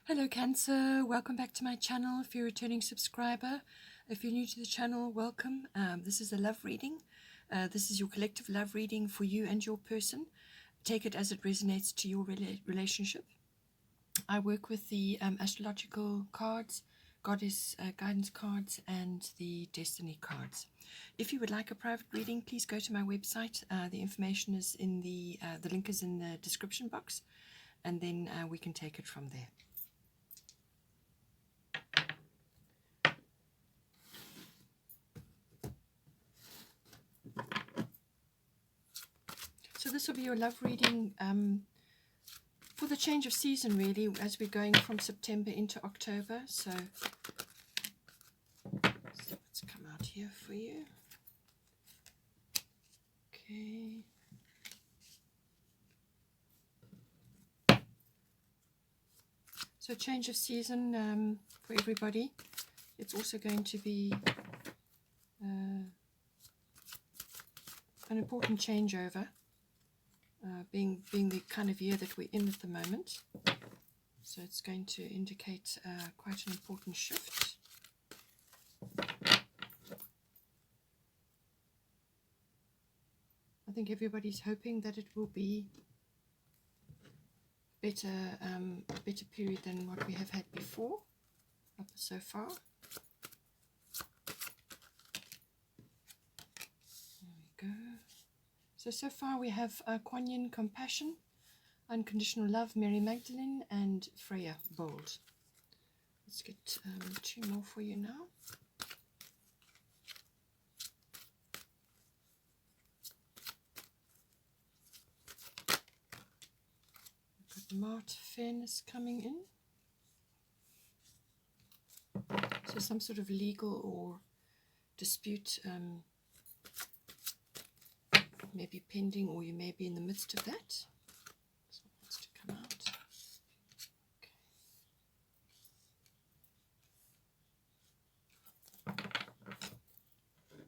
Hello Cancer, welcome back to my channel. If you're a returning subscriber, if you're new to the channel, welcome. This is a love reading. This is your collective love reading for you and your person. Take it as it resonates to your relationship. I work with the astrological cards, goddess guidance cards, and the destiny cards. If you would like a private reading, please go to my website. The information is in the link is in the description box, and then we can take it from there. So this will be your love reading for the change of season, really, as we're going from September into October. So let's come out here for you. Okay. So change of season for everybody. It's also going to be an important changeover. Being the kind of year that we're in at the moment. So it's going to indicate quite an important shift. I think everybody's hoping that it will be a better period than what we have had before, up so far. There we go. So far we have Kuan Yin, Compassion, Unconditional Love, Mary Magdalene, and Freya, Bold. Let's get two more for you now. We've got Mart, Fairness coming in. So some sort of legal or dispute may be pending, or you may be in the midst of that. So it wants to come out. Okay.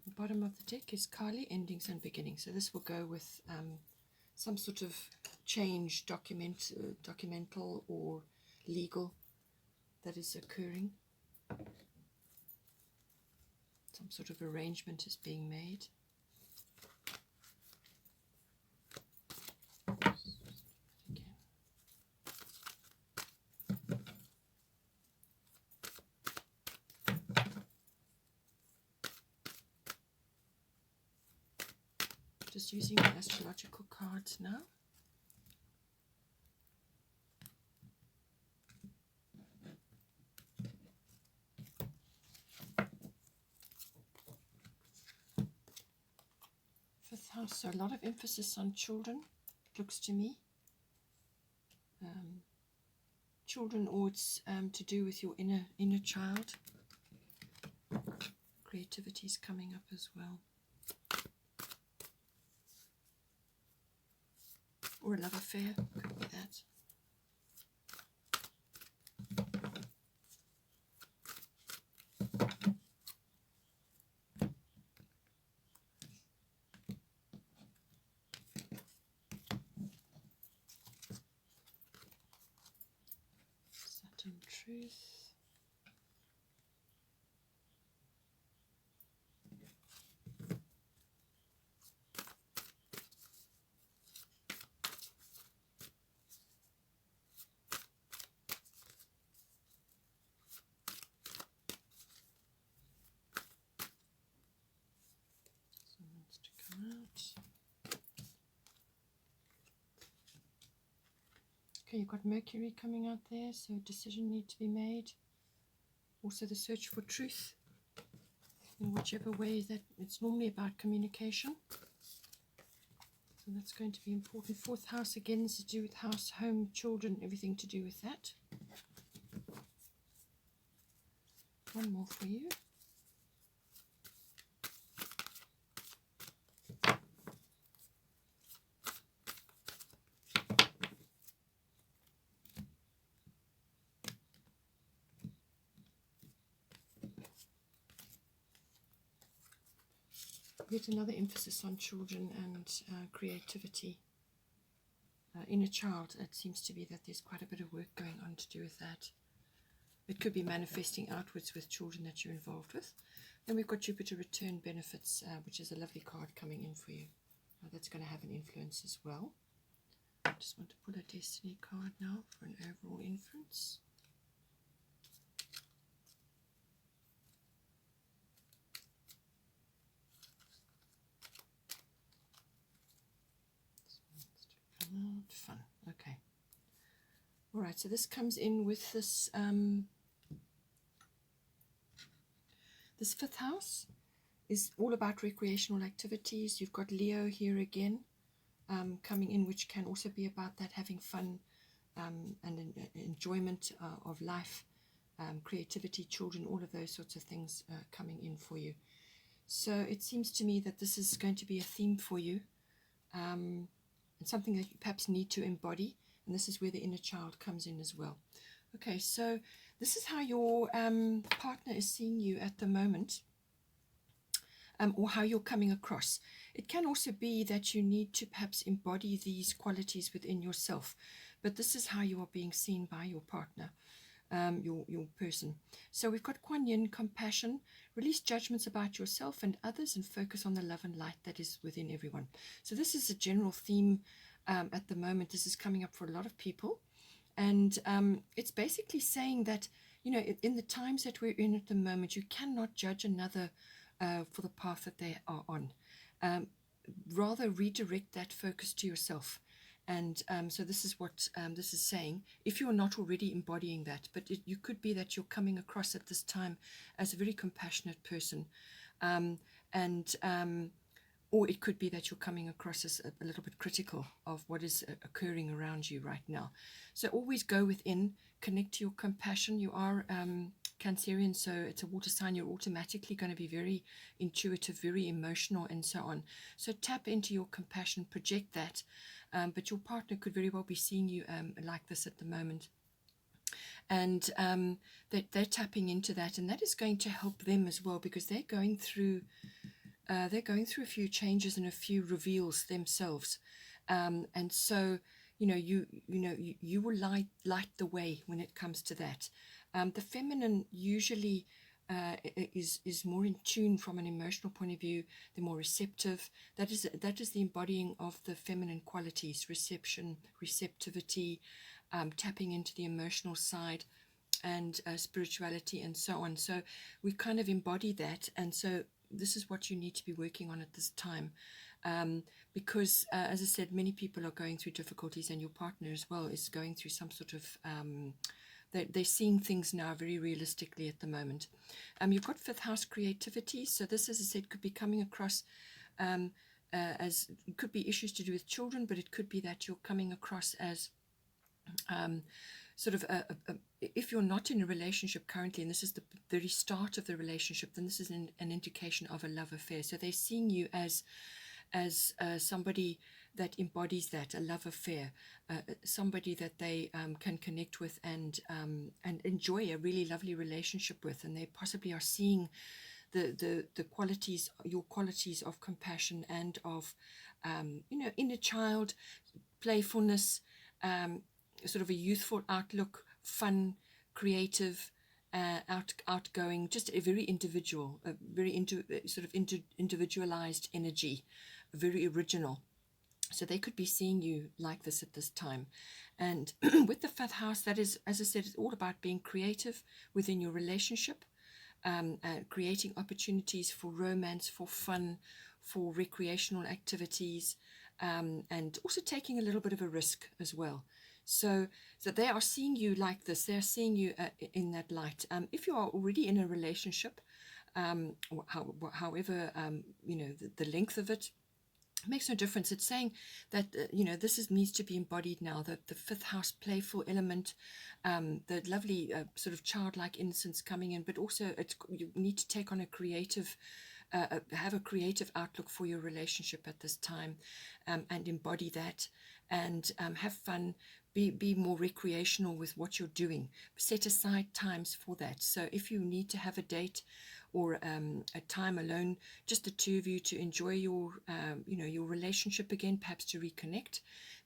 The bottom of the deck is Kali, Endings and Beginnings. So this will go with some sort of change, documental or legal, that is occurring. Some sort of arrangement is being made. Just using the astrological cards now. Fifth house, so a lot of emphasis on children, it looks to me. Children, or it's to do with your inner child. Creativity is coming up as well. Or a love affair, could be that. Saturn, Truth. Okay, you've got Mercury coming out there, so a decision needs to be made. Also the search for truth, in whichever way that it's normally about communication. So that's going to be important. Fourth house again is to do with house, home, children, everything to do with that. One more for you. Yet another emphasis on children and creativity. Inner child, it seems to be that there's quite a bit of work going on to do with that. It could be manifesting outwards with children that you're involved with. Then we've got Jupiter return benefits, which is a lovely card coming in for you. That's going to have an influence as well. I just want to pull a destiny card now for an overall influence. Fun. Okay. All right. So this comes in with this this fifth house is all about recreational activities. You've got Leo here again coming in, which can also be about that, having fun and enjoyment of life, creativity, children, all of those sorts of things coming in for you. So it seems to me that this is going to be a theme for you, and something that you perhaps need to embody, and this is where the inner child comes in as well. Okay, so this is how your partner is seeing you at the moment, or how you're coming across. It can also be that you need to perhaps embody these qualities within yourself, but this is how you are being seen by your partner, your person. So we've got Kuan Yin, compassion, release judgments about yourself and others, and focus on the love and light that is within everyone. So this is a general theme at the moment. This is coming up for a lot of people, and it's basically saying that, you know, in the times that we're in at the moment, you cannot judge another for the path that they are on. Rather redirect that focus to yourself. And so this is what this is saying, if you're not already embodying that. But you could be that you're coming across at this time as a very compassionate person, or it could be that you're coming across as a little bit critical of what is occurring around you right now. So always go within, connect to your compassion. You are Cancerian, so it's a water sign. You're automatically going to be very intuitive, very emotional, and so on. So tap into your compassion, project that. But your partner could very well be seeing you like this at the moment. And they're tapping into that, and that is going to help them as well, because they're going through a few changes and a few reveals themselves. And so, you will light the way when it comes to that. The feminine usually is more in tune from an emotional point of view. They're more receptive. That is the embodying of the feminine qualities: reception, receptivity, tapping into the emotional side, and spirituality, and so on. So we kind of embody that, and so this is what you need to be working on at this time, because as I said, many people are going through difficulties, and your partner as well is going through some sort of they're seeing things now very realistically at the moment. You've got fifth house, creativity. So this, as I said, could be coming across as, it could be issues to do with children, but it could be that you're coming across as sort of if you're not in a relationship currently, and this is the very start of the relationship, then this is an indication of a love affair. So they're seeing you as somebody that embodies that, a love affair, somebody that they can connect with and enjoy a really lovely relationship with, and they possibly are seeing the qualities, your qualities of compassion and of inner child, playfulness, sort of a youthful outlook, fun, creative, outgoing, just a very individual, a very individualized energy, very original. So they could be seeing you like this at this time. And with the fifth house, that is, as I said, it's all about being creative within your relationship, creating opportunities for romance, for fun, for recreational activities, and also taking a little bit of a risk as well. So they are seeing you like this. They are seeing you in that light. If you are already in a relationship, however, the length of it makes no difference. It's saying that this needs to be embodied now. The fifth house, playful element, the lovely sort of childlike innocence coming in, but also you need to take on a creative. Have a creative outlook for your relationship at this time, and embody that, and have fun. be more recreational with what you're doing. Set aside times for that. So if you need to have a date or a time alone, just the two of you to enjoy your your relationship again, perhaps to reconnect,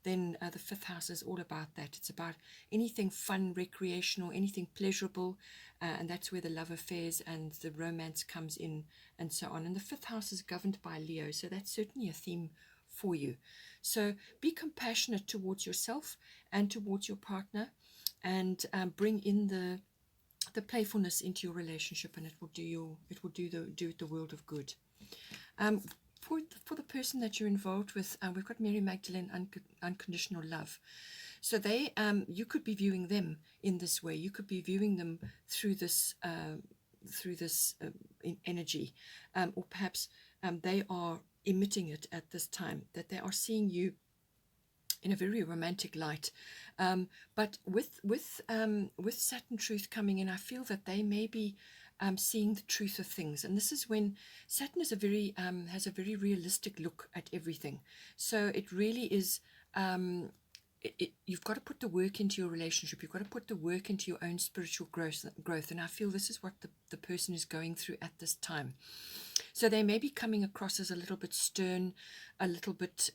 then the fifth house is all about that. It's about anything fun, recreational, anything pleasurable, and that's where the love affairs and the romance comes in, and so on. And the fifth house is governed by Leo, so that's certainly a theme for you. So be compassionate towards yourself and towards your partner, and bring in the playfulness into your relationship, and it will do the world of good. For the person that you're involved with, we've got Mary Magdalene, unconditional love. So they, you could be viewing them in this way. You could be viewing them through this energy, or perhaps they are emitting it at this time, that they are seeing you in a very romantic light, but with Saturn truth coming in, I feel that they may be seeing the truth of things. And this is when Saturn is has a very realistic look at everything. So it really is, you've got to put the work into your relationship. You've got to put the work into your own spiritual growth. And I feel this is what the person is going through at this time. So they may be coming across as a little bit stern, a little bit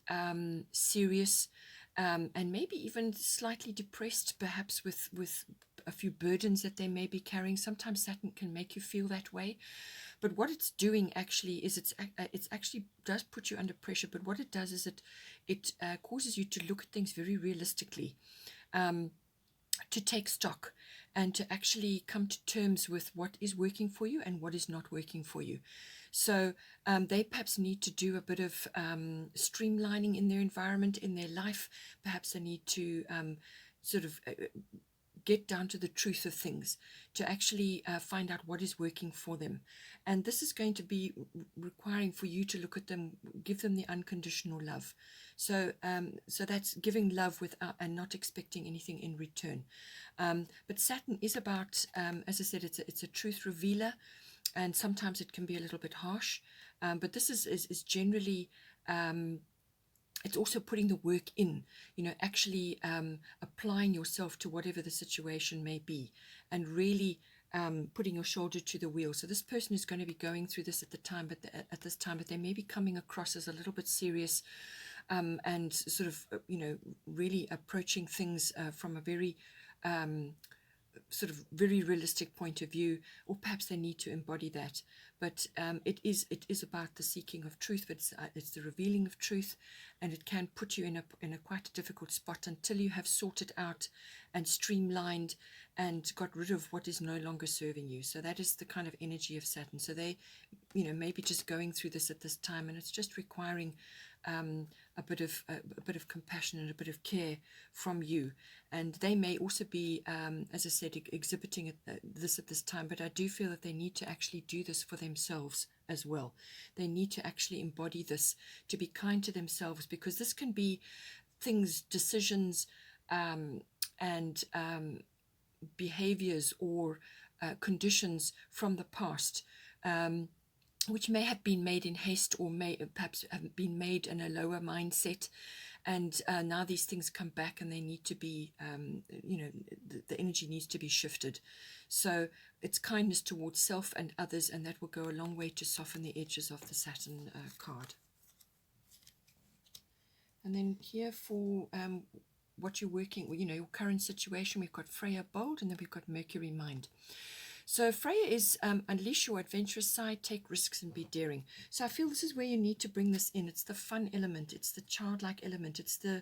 serious, and maybe even slightly depressed, perhaps with a few burdens that they may be carrying. Sometimes Saturn can make you feel that way. But what it's doing actually is it's actually does put you under pressure. But what it does is it causes you to look at things very realistically, to take stock and to actually come to terms with what is working for you and what is not working for you. So they perhaps need to do a bit of streamlining in their environment, in their life. Perhaps they need to sort of get down to the truth of things, to actually find out what is working for them. And this is going to be requiring for you to look at them, give them the unconditional love. So so that's giving love without and not expecting anything in return. But Saturn is about, as I said, it's a truth revealer, and sometimes it can be a little bit harsh. But this is generally, it's also putting the work in, actually applying yourself to whatever the situation may be, and really putting your shoulder to the wheel. So this person is going to be going through this at this time, but they may be coming across as a little bit serious, and sort of, really approaching things from a very sort of very realistic point of view, or perhaps they need to embody that. But it is about the seeking of truth, but it's the revealing of truth, and it can put you in a quite a difficult spot until you have sorted out and streamlined and got rid of what is no longer serving you. So that is the kind of energy of Saturn. So they, maybe just going through this at this time, and it's just requiring a bit of compassion and a bit of care from you. And they may also be, as I said, exhibiting this at this time, but I do feel that they need to actually do this for themselves as well. They need to actually embody this, to be kind to themselves, because this can be things, decisions, and behaviors or conditions from the past, which may have been made in haste, or may perhaps have been made in a lower mindset, and now these things come back and they need to be, the energy needs to be shifted. So it's kindness towards self and others, and that will go a long way to soften the edges of the Saturn card. And then here for what you're working, your current situation, we've got Freya Bold, and then we've got Mercury Mind. So Freya is unleash your adventurous side, take risks and be daring. So I feel this is where you need to bring this in. It's the fun element, it's the childlike element, it's the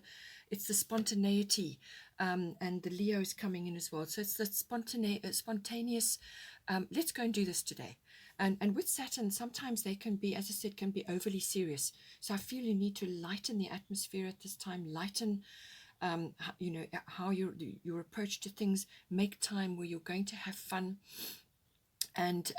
spontaneity, and the Leo is coming in as well. So it's the spontaneous, let's go and do this today. And with Saturn, sometimes they can be, as I said, can be overly serious. So I feel you need to lighten the atmosphere at this time, lighten how your approach to things. Make time where you're going to have fun, and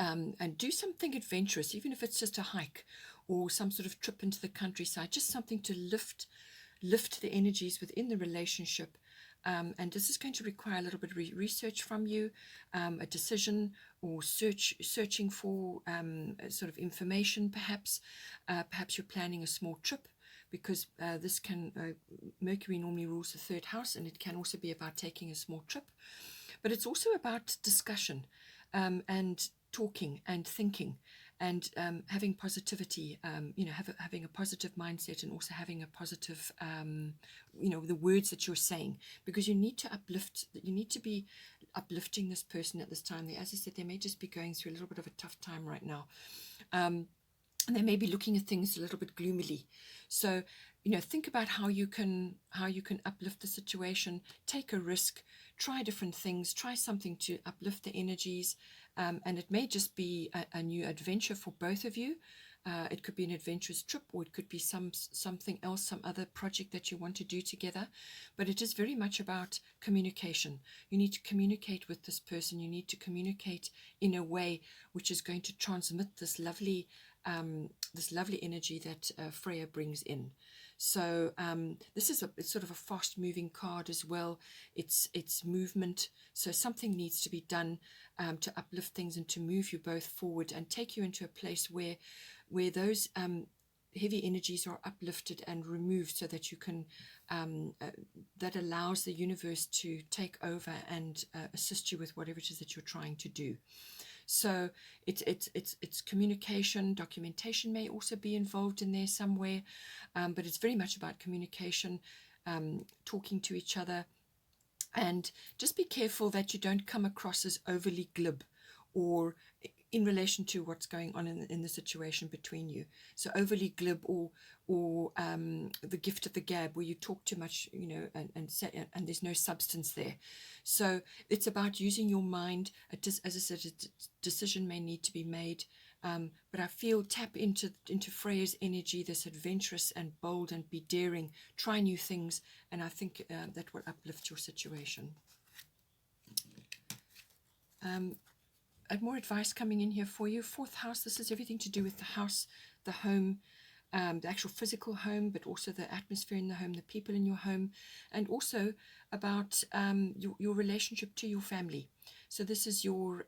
do something adventurous, even if it's just a hike or some sort of trip into the countryside, just something to lift the energies within the relationship. And this is going to require a little bit of research from you, a decision, or searching for sort of information, perhaps. Perhaps you're planning a small trip because this can, Mercury normally rules the third house, and it can also be about taking a small trip. But it's also about discussion, and talking and thinking, and having positivity, having a positive mindset, and also having a positive, the words that you're saying, because you need to be uplifting this person at this time. As I said, they may just be going through a little bit of a tough time right now. And they may be looking at things a little bit gloomily. So, think about how you can uplift the situation, take a risk, try different things, try something to uplift the energies. And it may just be a new adventure for both of you. It could be an adventurous trip, or it could be something else, some other project that you want to do together. But it is very much about communication. You need to communicate with this person. You need to communicate in a way which is going to transmit this lovely energy that Freya brings in. So this is it's sort of a fast-moving card as well. It's movement. So something needs to be done to uplift things and to move you both forward and take you into a place where those heavy energies are uplifted and removed, so that you can that allows the universe to take over and assist you with whatever it is that you're trying to do. So it's communication. Documentation may also be involved in there somewhere, but it's very much about communication, talking to each other, and just be careful that you don't come across as overly glib or in relation to what's going on in the situation between you. So overly glib or the gift of the gab, where you talk too much, and there's no substance there. So it's about using your mind. As I said, a decision may need to be made, but I feel tap into Freya's energy, this adventurous and bold, and be daring, try new things, and I think that will uplift your situation. More advice coming in here for you. Fourth house, this is everything to do with the house, the home, the actual physical home, but also the atmosphere in the home, the people in your home, and also about your relationship to your family. So this is your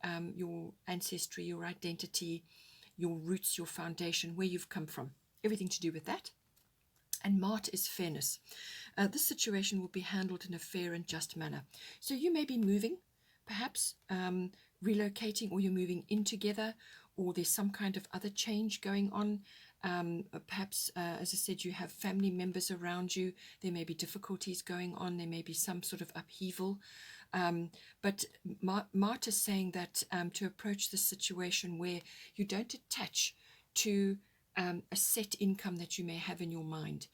ancestry, your identity, your roots, your foundation, where you've come from, everything to do with that. And Mart is fairness. This situation will be handled in a fair and just manner. So you may be moving, perhaps relocating, or you're moving in together, or there's some kind of other change going on. Perhaps, as I said, you have family members around you. There may be difficulties going on. There may be some sort of upheaval. But Mart is saying that to approach this situation where you don't attach to a set income that you may have in your mind.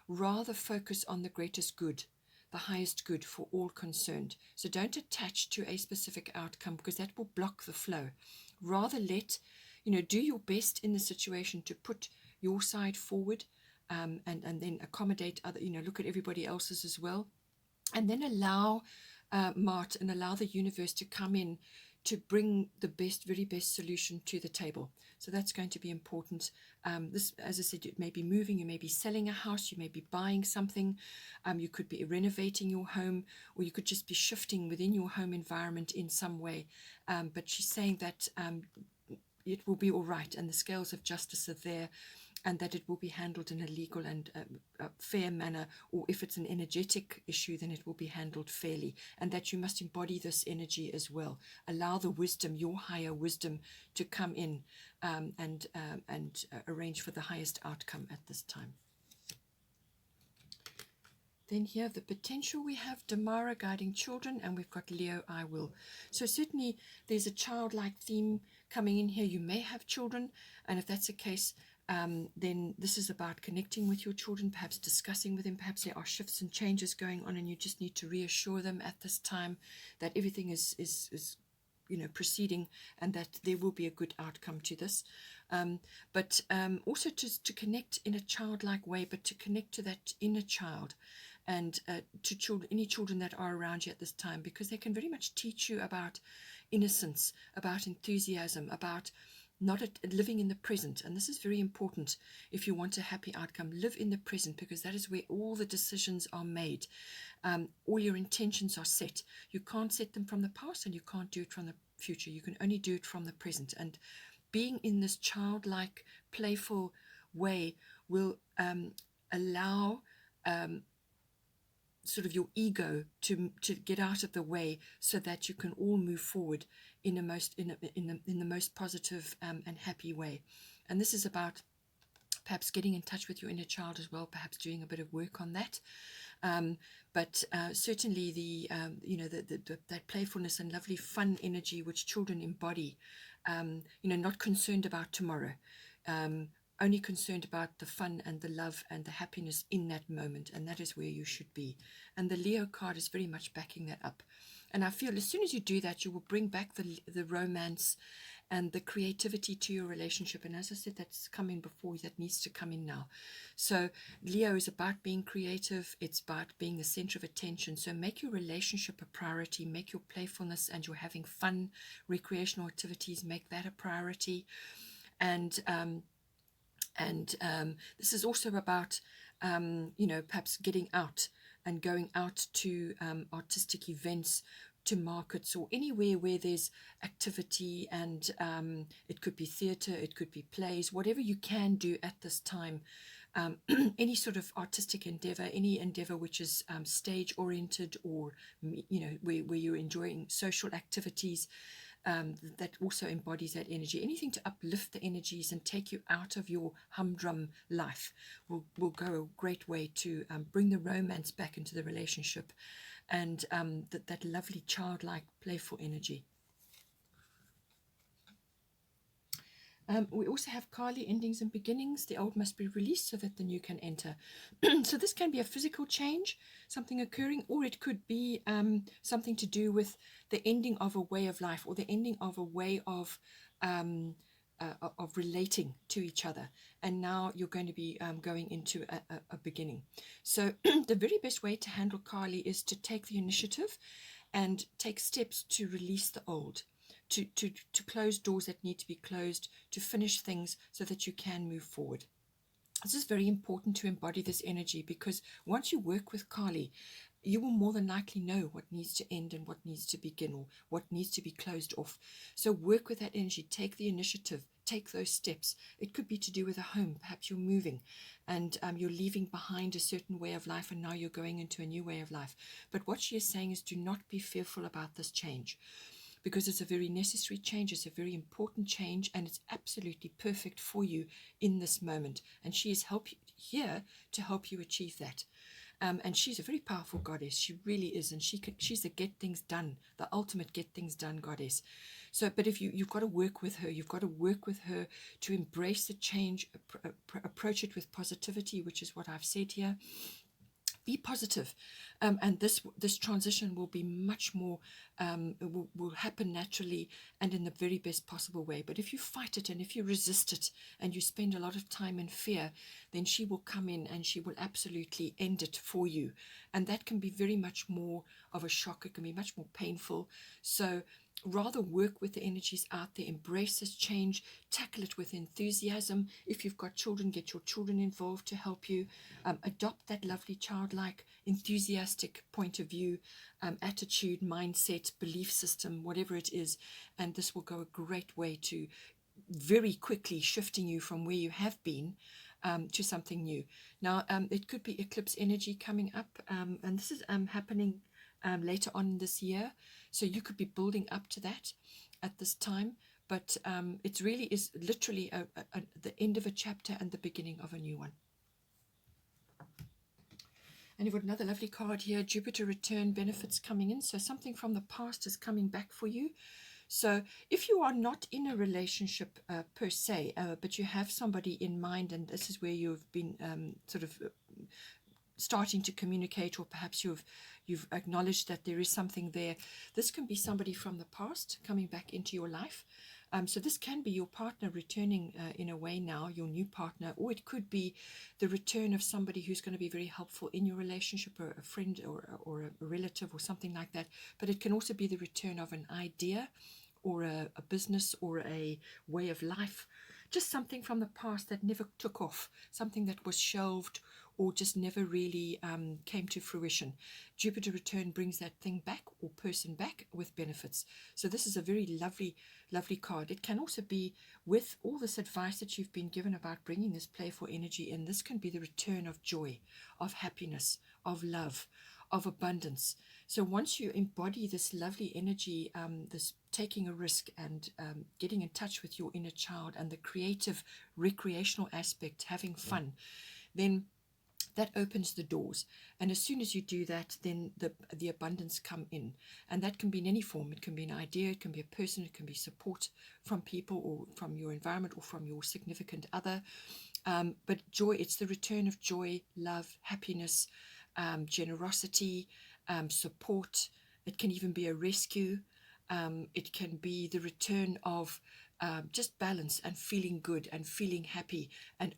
Rather focus on the greatest good, the highest good for all concerned. So don't attach to a specific outcome, because that will block the flow. Rather do your best in the situation to put your side forward, and then accommodate other, look at everybody else's as well. And then allow Mart and allow the universe to come in to bring the very best solution to the table. So that's going to be important. This, as I said, you may be moving, you may be selling a house, you may be buying something, you could be renovating your home, or you could just be shifting within your home environment in some way. But she's saying that it will be all right, and the scales of justice are there, and that it will be handled in a legal and fair manner, or if it's an energetic issue, then it will be handled fairly, and that you must embody this energy as well. Allow the wisdom, your higher wisdom, to come in and arrange for the highest outcome at this time. Then here, the potential, we have Damara guiding children, and we've got Leo, I will. So certainly there's a childlike theme coming in here. You may have children, and if that's the case, then this is about connecting with your children, perhaps discussing with them. Perhaps there are shifts and changes going on, and you just need to reassure them at this time that everything is proceeding, and that there will be a good outcome to this. But also to connect in a childlike way, but to connect to that inner child, and to children, any children that are around you at this time, because they can very much teach you about innocence, about enthusiasm, about not living in the present. And this is very important if you want a happy outcome. Live in the present, because that is where all the decisions are made. All your intentions are set. You can't set them from the past, and you can't do it from the future. You can only do it from the present. And being in this childlike, playful way will allow sort of your ego to get out of the way, so that you can all move forward in the most positive and happy way. And this is about perhaps getting in touch with your inner child as well, perhaps doing a bit of work on that. But certainly that playfulness and lovely fun energy which children embody, not concerned about tomorrow, only concerned about the fun and the love and the happiness in that moment, and that is where you should be. And the Leo card is very much backing that up. And I feel as soon as you do that, you will bring back the romance and the creativity to your relationship. And as I said, that's coming before, that needs to come in now. So Leo is about being creative. It's about being the center of attention. So make your relationship a priority. Make your playfulness and your having fun, recreational activities, make that a priority. And this is also about, perhaps getting out and going out to artistic events, to markets, or anywhere where there's activity. And it could be theatre, it could be plays, whatever you can do at this time. Any sort of artistic endeavor, any endeavor which is stage oriented, or where you're enjoying social activities, that also embodies that energy. Anything to uplift the energies and take you out of your humdrum life will go a great way to bring the romance back into the relationship, and that lovely childlike playful energy. We also have Kali, endings and beginnings. The old must be released so that the new can enter. So this can be a physical change, something occurring, or it could be something to do with the ending of a way of life, or the ending of a way of relating to each other. And now you're going to be going into a beginning. So the very best way to handle Kali is to take the initiative and take steps to release the old. To close doors that need to be closed, to finish things so that you can move forward. This is very important to embody this energy, because once you work with Kali, you will more than likely know what needs to end and what needs to begin, or what needs to be closed off. So work with that energy, take the initiative, take those steps. It could be to do with a home. Perhaps you're moving and you're leaving behind a certain way of life, and now you're going into a new way of life. But what she is saying is, do not be fearful about this change, because it's a very necessary change, it's a very important change, and it's absolutely perfect for you in this moment. And she is here to help you achieve that. And she's a very powerful goddess. She really is, and she's the get things done, the ultimate get things done goddess. So, but if you've got to work with her, you've got to work with her to embrace the change, approach it with positivity, which is what I've said here. Be positive, and this transition will be much more, will happen naturally and in the very best possible way. But if you fight it and if you resist it and you spend a lot of time in fear, then she will come in and she will absolutely end it for you. And that can be very much more of a shock. It can be much more painful. So rather work with the energies out there, embrace this change, tackle it with enthusiasm. If you've got children, get your children involved to help you. Adopt that lovely childlike, enthusiastic point of view, attitude, mindset, belief system, whatever it is, and this will go a great way to very quickly shifting you from where you have been to something new. Now, it could be eclipse energy coming up, and this is happening later on this year. So you could be building up to that at this time, but it really is literally the end of a chapter and the beginning of a new one. And you've got another lovely card here, Jupiter return, benefits coming in. So something from the past is coming back for you. So if you are not in a relationship per se, but you have somebody in mind, and this is where you've been sort of starting to communicate, or perhaps you've acknowledged that there is something there, this can be somebody from the past coming back into your life. So this can be your partner returning in a way now, your new partner, or it could be the return of somebody who's going to be very helpful in your relationship, or a friend or a relative or something like that. But it can also be the return of an idea or a business or a way of life just something from the past that never took off, something that was shelved or just never really came to fruition. Jupiter return brings that thing back or person back with benefits. So this is a very lovely, lovely card. It can also be, with all this advice that you've been given about bringing this playful energy in, this can be the return of joy, of happiness, of love, of abundance. So once you embody this lovely energy, this taking a risk and getting in touch with your inner child and the creative, recreational aspect, having fun, then that opens the doors. And as soon as you do that, then the abundance come in. And that can be in any form. It can be an idea, it can be a person, it can be support from people or from your environment or from your significant other. But joy, it's the return of joy, love, happiness, generosity, support. It can even be a rescue. It can be the return of just balance and feeling good and feeling happy, and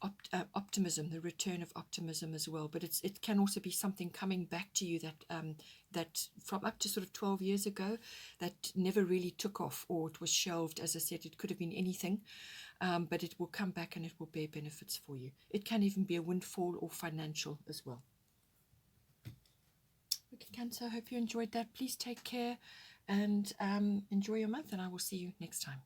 optimism, the return of optimism as well. But it can also be something coming back to you that from up to sort of 12 years ago that never really took off, or it was shelved. As I said, it could have been anything, but it will come back and it will bear benefits for you. It can even be a windfall or financial as well. Okay, Cancer, I hope you enjoyed that. Please take care and enjoy your month, and I will see you next time.